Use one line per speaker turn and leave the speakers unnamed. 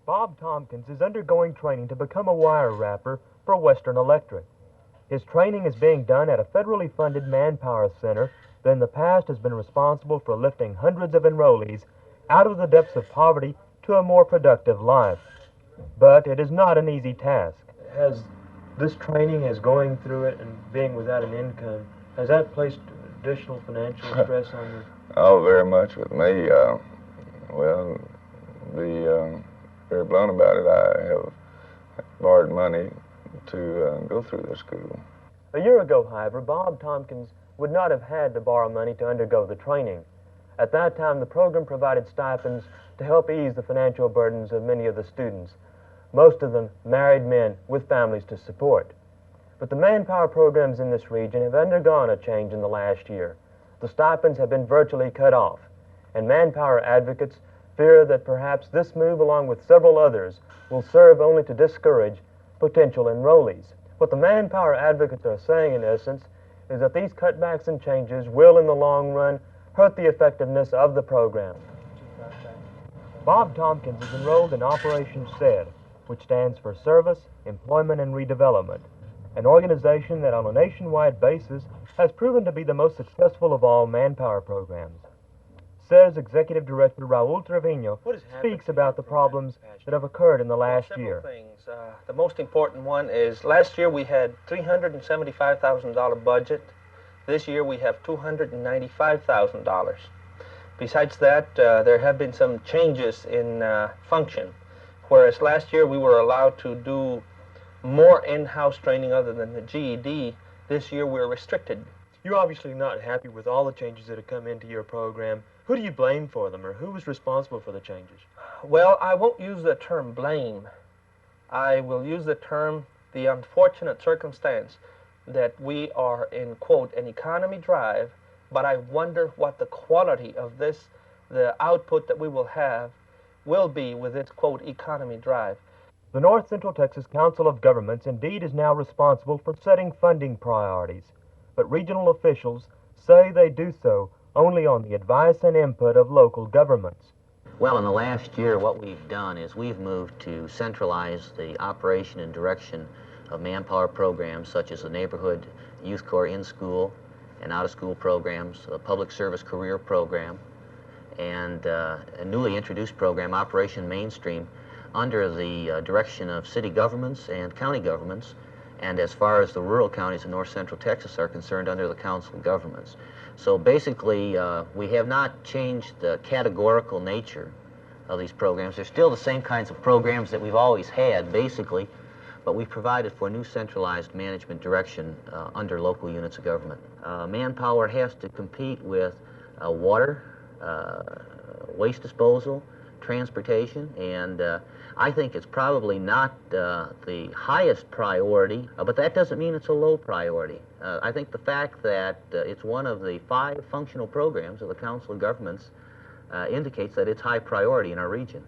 Bob Tompkins is undergoing training to become a wire wrapper for Western Electric. His training is being done at a federally funded Manpower center that in the past has been responsible for lifting hundreds of enrollees out of the depths of poverty to a more productive life. But it is not an easy task. Has this training, as going through it and being without an income, has that placed additional financial stress on you?
Oh, very much with me. Well, be very blunt about it, I have borrowed money to go through this school.
A year ago, however, Bob Tompkins would not have had to borrow money to undergo the training. At that time, the program provided stipends to help ease the financial burdens of many of the students, most of them married men with families to support. But the manpower programs in this region have undergone a change in the last year. The stipends have been virtually cut off, and manpower advocates fear that perhaps this move, along with several others, will serve only to discourage potential enrollees. What the manpower advocates are saying, in essence, is that these cutbacks and changes will, in the long run, hurt the effectiveness of the program. Bob Tompkins is enrolled in Operation SED, which stands for Service, Employment, and Redevelopment, an organization that on a nationwide basis has proven to be the most successful of all manpower programs. SED's Executive Director Raul Trevino speaks about the problems that have occurred in the last year.
Several things. The most important one is last year we had $375,000 budget. This year we have $295,000. Besides that, there have been some changes in function. Whereas last year we were allowed to do more in-house training other than the GED, this year we're restricted.
You're obviously not happy with all the changes that have come into your program. Who do you blame for them, or who was responsible for the changes?
Well, I won't use the term blame. I will use the term the unfortunate circumstance that we are in, quote, an economy drive, but I wonder what the quality of this, the output that we will have, will be with this, quote, economy drive.
The North Central Texas Council of Governments indeed is now responsible for setting funding priorities, but regional officials say they do so only on the advice and input of local governments.
Well, in the last year, what we've done is we've moved to centralize the operation and direction of manpower programs such as the Neighborhood Youth Corps in-school and out-of-school programs, the Public Service Career Program, and a newly introduced program, Operation Mainstream, under the direction of city governments and county governments, and as far as the rural counties of north central Texas are concerned, under the council of governments. So basically, we have not changed the categorical nature of these programs. They're still the same kinds of programs that we've always had, basically, but we've provided for new centralized management direction under local units of government. Manpower has to compete with water, waste disposal, transportation, and I think it's probably not the highest priority, but that doesn't mean it's a low priority. I think the fact that it's one of the 5 functional programs of the Council of Governments indicates that it's high priority in our region.